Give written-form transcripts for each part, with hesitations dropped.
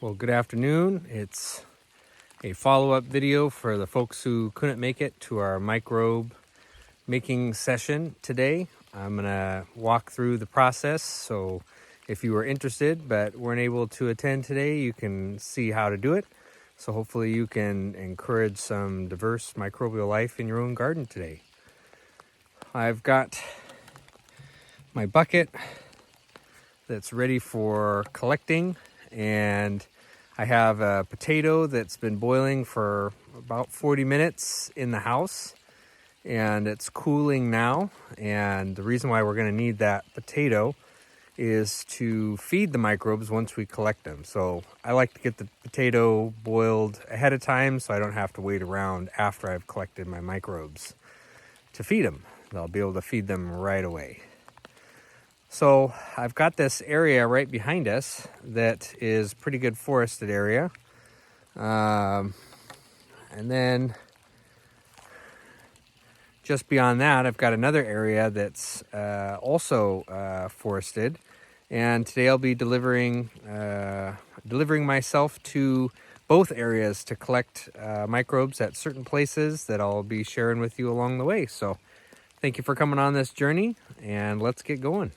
Well, good afternoon. It's a follow-up video for the folks who couldn't make it to our microbe making session today. I'm gonna walk through the process, so if you were interested but weren't able to attend today, you can see how to do it. So hopefully you can encourage some diverse microbial life in your own garden today. I've got my bucket that's ready for collecting, and I have a potato that's been boiling for about 40 minutes in the house, and it's cooling now. And the reason why we're going to need that potato is to feed the microbes once we collect them. So I like to get the potato boiled ahead of time so I don't have to wait around after I've collected my microbes to feed them. I'll be able to feed them right away. So I've got this area right behind us that is pretty good forested area. And then just beyond that, I've got another area that's also forested. And today I'll be delivering myself to both areas to collect microbes at certain places that I'll be sharing with you along the way. So thank you for coming on this journey, and let's get going.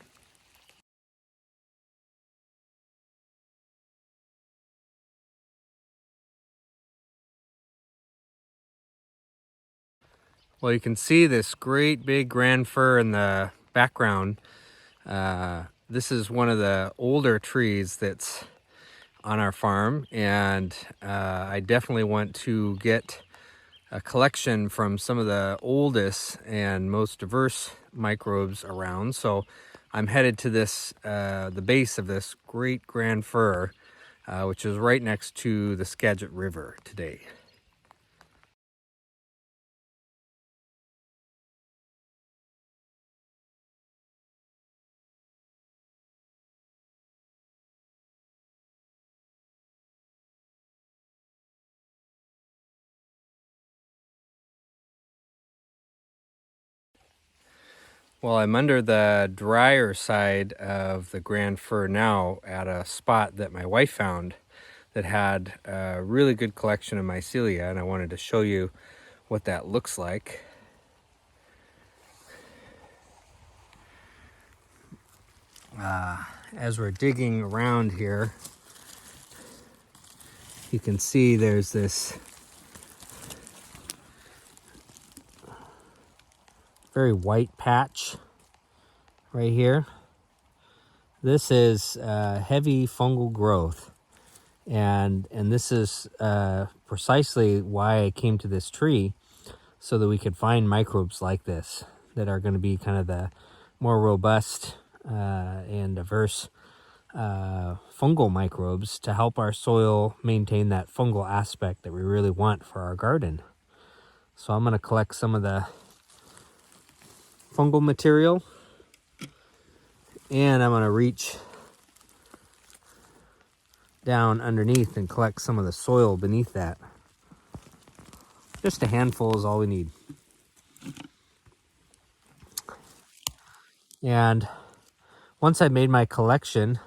Well, you can see this great big grand fir in the background. This is one of the older trees that's on our farm, and I definitely want to get a collection from some of the oldest and most diverse microbes around. So I'm headed to this, the base of this great grand fir, which is right next to the Skagit River today. Well, I'm under the drier side of the Grand Fir now at a spot that my wife found that had a really good collection of mycelia, and I wanted to show you what that looks like. As we're digging around here, you can see there's this very white patch right here. This is heavy fungal growth, and this is precisely why I came to this tree, so that we could find microbes like this that are going to be kind of the more robust and diverse fungal microbes to help our soil maintain that fungal aspect that we really want for our garden. So I'm going to collect some of the fungal material, and I'm going to reach down underneath and collect some of the soil beneath that. Just a handful is all we need. And once I've made my collection,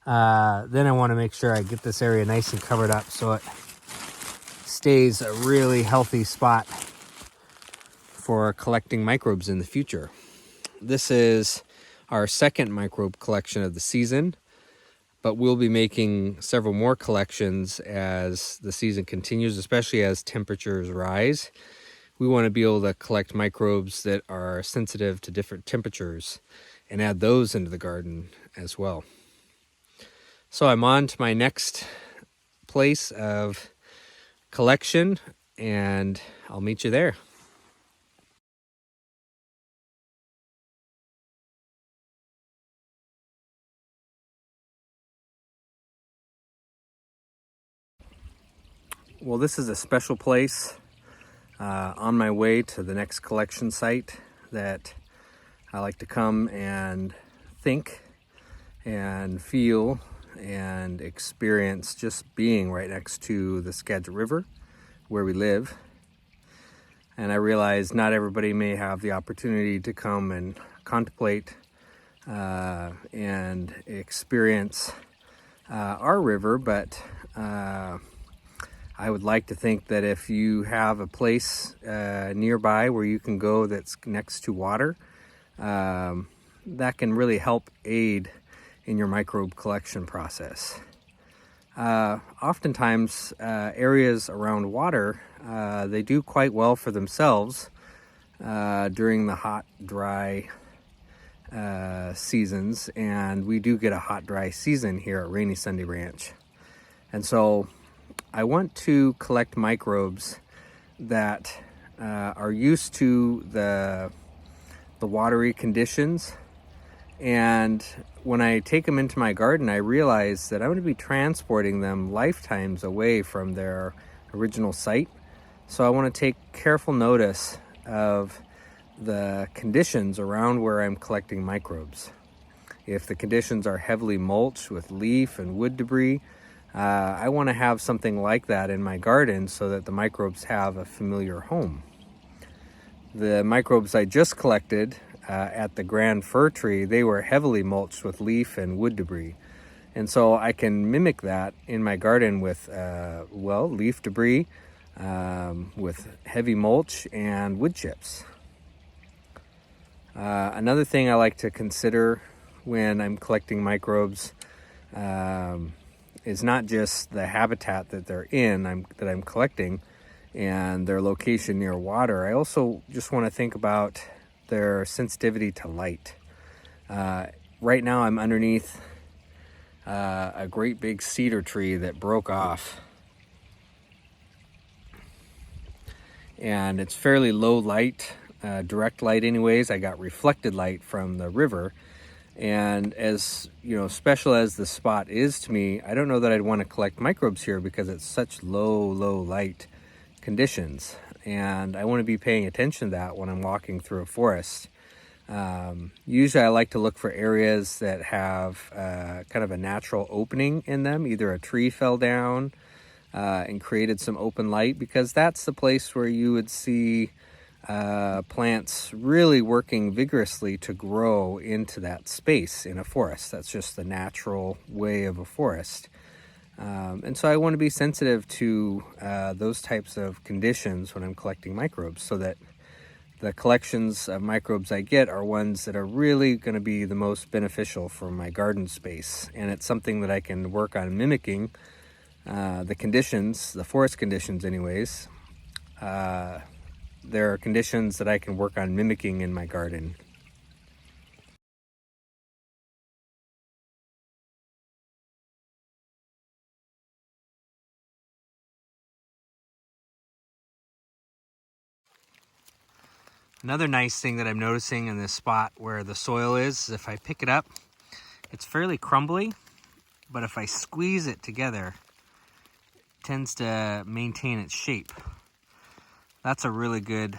then I want to make sure I get this area nice and covered up so it stays a really healthy spot for collecting microbes in the future. This is our second microbe collection of the season, but we'll be making several more collections as the season continues, especially as temperatures rise. We want to be able to collect microbes that are sensitive to different temperatures and add those into the garden as well. So I'm on to my next place of collection, and I'll meet you there. Well, this is a special place on my way to the next collection site that I like to come and think and feel and experience just being right next to the Skagit River where we live. And I realize not everybody may have the opportunity to come and contemplate and experience our river, but I would like to think that if you have a place nearby where you can go that's next to water, that can really help aid in your microbe collection process. Oftentimes, areas around water, they do quite well for themselves during the hot, dry seasons, and we do get a hot, dry season here at Rainy Sunday Ranch. And so I want to collect microbes that are used to the watery conditions. And when I take them into my garden, I realize that I'm going to be transporting them lifetimes away from their original site. So I want to take careful notice of the conditions around where I'm collecting microbes. If the conditions are heavily mulched with leaf and wood debris, I want to have something like that in my garden so that the microbes have a familiar home. The microbes I just collected at the grand fir tree, they were heavily mulched with leaf and wood debris. And so I can mimic that in my garden with, leaf debris, with heavy mulch and wood chips. Another thing I like to consider when I'm collecting microbes is not just the habitat that they're in, that I'm collecting, and their location near water. I also just want to think about their sensitivity to light. Right now I'm underneath a great big cedar tree that broke off. And it's fairly low light, direct light anyways. I got reflected light from the river. And as special as the spot is to me, I don't know that I'd want to collect microbes here because it's such low light conditions. And I want to be paying attention to that when I'm walking through a forest. Usually I like to look for areas that have kind of a natural opening in them. Either a tree fell down and created some open light, because that's the place where you would see plants really working vigorously to grow into that space in a forest. That's just the natural way of a forest. And so I want to be sensitive to those types of conditions when I'm collecting microbes, so that the collections of microbes I get are ones that are really going to be the most beneficial for my garden space. And it's something that I can work on mimicking the conditions, the forest conditions anyways. There are conditions that I can work on mimicking in my garden. Another nice thing that I'm noticing in this spot where the soil is, if I pick it up, it's fairly crumbly, but if I squeeze it together, it tends to maintain its shape. That's a really good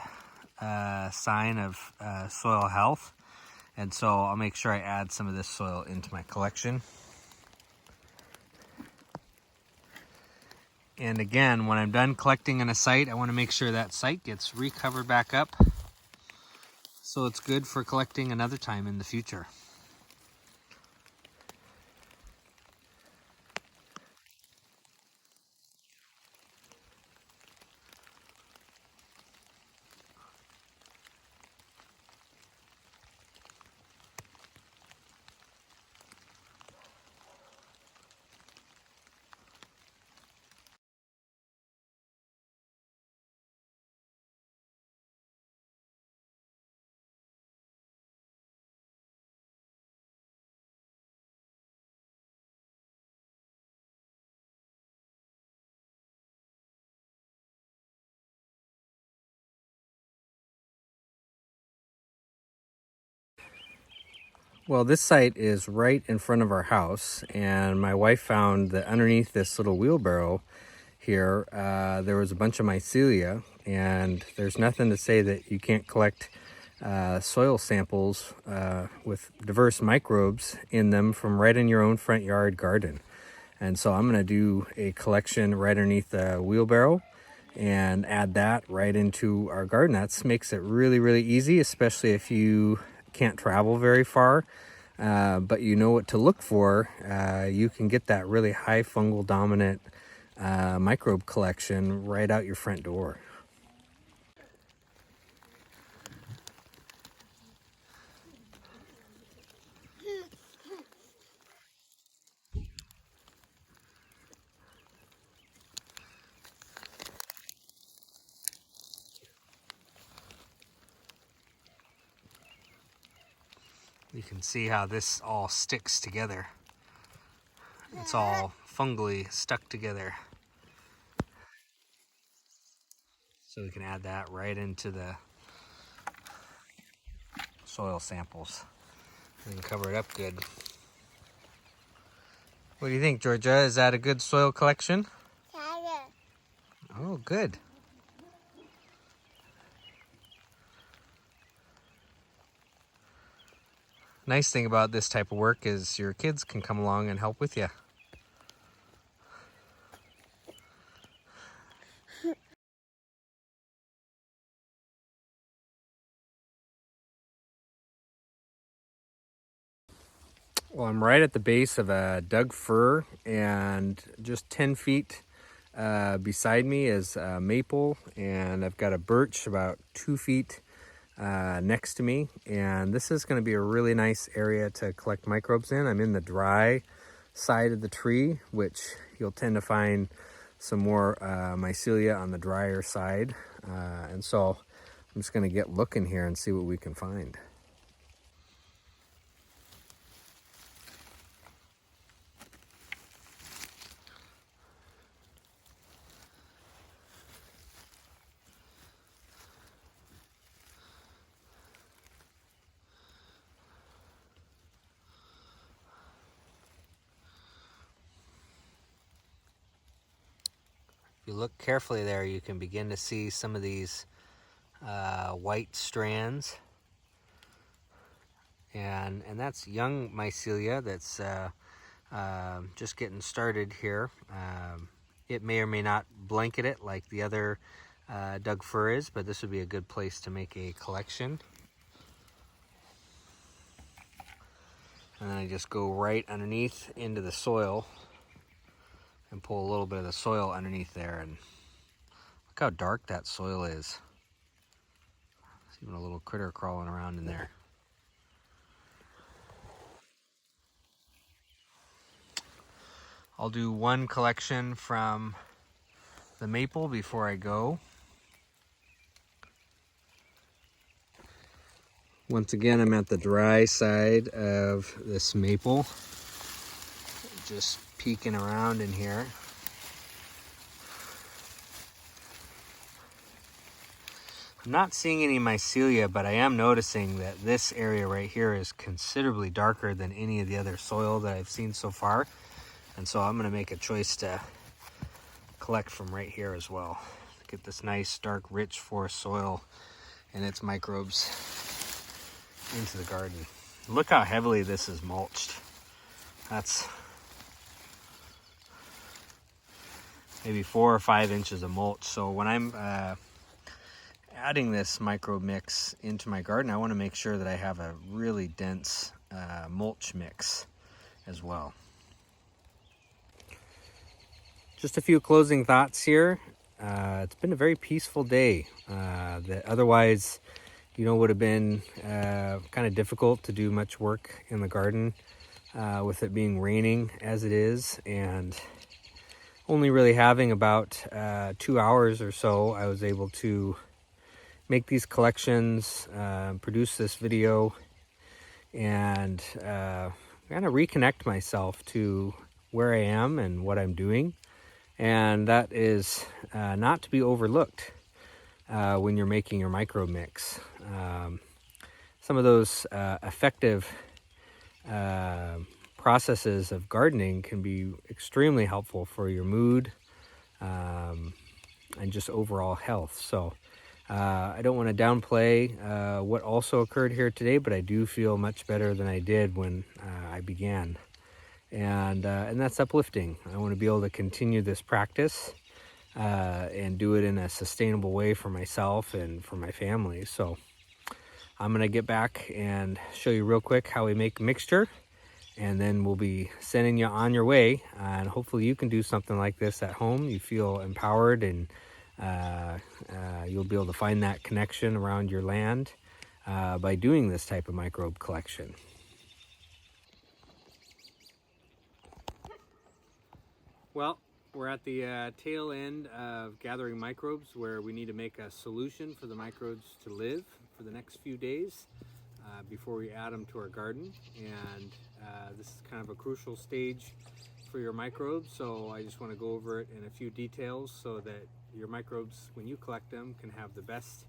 sign of soil health. And so I'll make sure I add some of this soil into my collection. And again, when I'm done collecting in a site, I want to make sure that site gets recovered back up, so it's good for collecting another time in the future. Well, this site is right in front of our house, and my wife found that underneath this little wheelbarrow here, there was a bunch of mycelia, and there's nothing to say that you can't collect soil samples with diverse microbes in them from right in your own front yard garden. And so I'm going to do a collection right underneath the wheelbarrow and add that right into our garden. That makes it really easy, especially if you can't travel very far, but you know what to look for. You can get that really high fungal dominant microbe collection right out your front door. You can see how this all sticks together. It's all fungally stuck together. So we can add that right into the soil samples and cover it up good. What do you think, Georgia? Is that a good soil collection? Oh, good. Nice thing about this type of work is your kids can come along and help with you. Well, I'm right at the base of a Doug fir, and just 10 feet beside me is a maple, and I've got a birch about 2 feet next to me. And this is going to be a really nice area to collect microbes in. I'm in the dry side of the tree, which you'll tend to find some more mycelia on the drier side. And so I'm just going to get looking here and see what we can find. If you look carefully there, you can begin to see some of these white strands. And that's young mycelia that's just getting started here. It may or may not blanket it like the other Doug fir is, but this would be a good place to make a collection. And then I just go right underneath into the soil and pull a little bit of the soil underneath there, and look how dark that soil is. There's even a little critter crawling around in there. I'll do one collection from the maple before I go. Once again, I'm at the dry side of this maple, just peeking around in here. I'm not seeing any mycelia, but I am noticing that this area right here is considerably darker than any of the other soil that I've seen so far. And so I'm going to make a choice to collect from right here as well. Get this nice, dark, rich forest soil and its microbes into the garden. Look how heavily this is mulched. That's maybe 4 or 5 inches of mulch. So when I'm adding this microbe mix into my garden, I want to make sure that I have a really dense mulch mix as well. Just a few closing thoughts here. It's been a very peaceful day that otherwise, would have been kind of difficult to do much work in the garden with it being raining as it is, and only really having about 2 hours or so. I was able to make these collections, produce this video, and kind of reconnect myself to where I am and what I'm doing. And that is not to be overlooked when you're making your micro mix. Some of those effective processes of gardening can be extremely helpful for your mood and just overall health. So I don't want to downplay what also occurred here today, but I do feel much better than I did when I began. And that's uplifting. I want to be able to continue this practice and do it in a sustainable way for myself and for my family. So I'm going to get back and show you real quick how we make a mixture, and then we'll be sending you on your way. And hopefully you can do something like this at home. You feel empowered, and you'll be able to find that connection around your land by doing this type of microbe collection. Well, we're at the tail end of gathering microbes, where we need to make a solution for the microbes to live for the next few days before we add them to our garden. And this is kind of a crucial stage for your microbes, so I just want to go over it in a few details so that your microbes, when you collect them, can have the best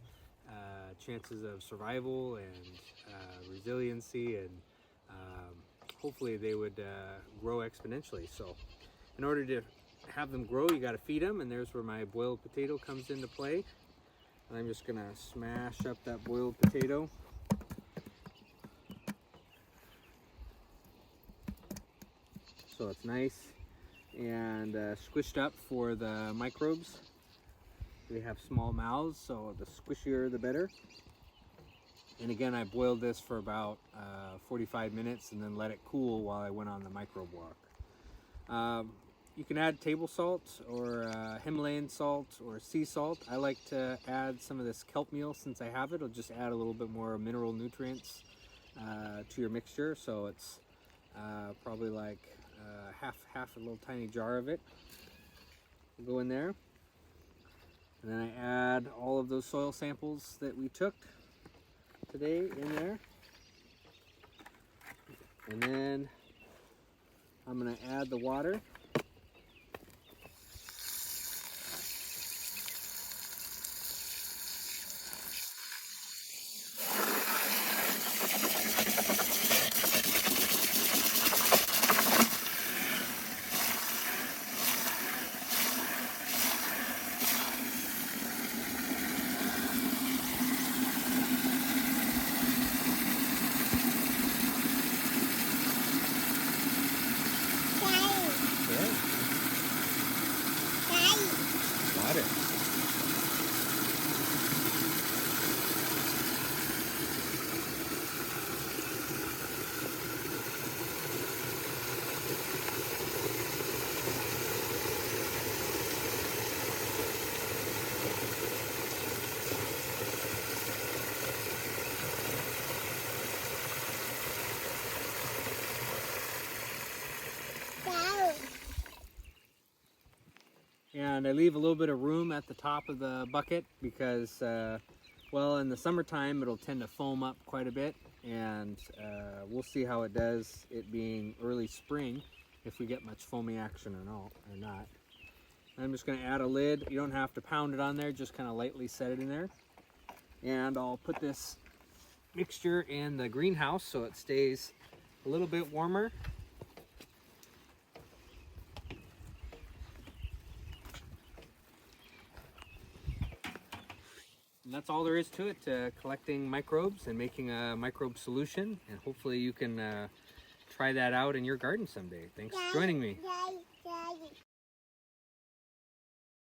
chances of survival and resiliency, and hopefully they would grow exponentially. So in order to have them grow, you got to feed them, and there's where my boiled potato comes into play. And I'm just gonna smash up that boiled potato. So it's nice and squished up for the microbes. They have small mouths, so the squishier the better. And again, I boiled this for about 45 minutes and then let it cool while I went on the microbe walk. You can add table salt or Himalayan salt or sea salt. I like to add some of this kelp meal since I have it. It'll just add a little bit more mineral nutrients to your mixture. So it's probably like half a little tiny jar of it will go in there. And then I add all of those soil samples that we took today in there. And then I'm going to add the water. Water. And I leave a little bit of room at the top of the bucket because, well, in the summertime it'll tend to foam up quite a bit, and we'll see how it does, it being early spring, if we get much foamy action or not. I'm just going to add a lid. You don't have to pound it on there, just kind of lightly set it in there. And I'll put this mixture in the greenhouse so it stays a little bit warmer. And that's all there is to it, collecting microbes and making a microbe solution. And hopefully you can try that out in your garden someday. Thanks for joining me.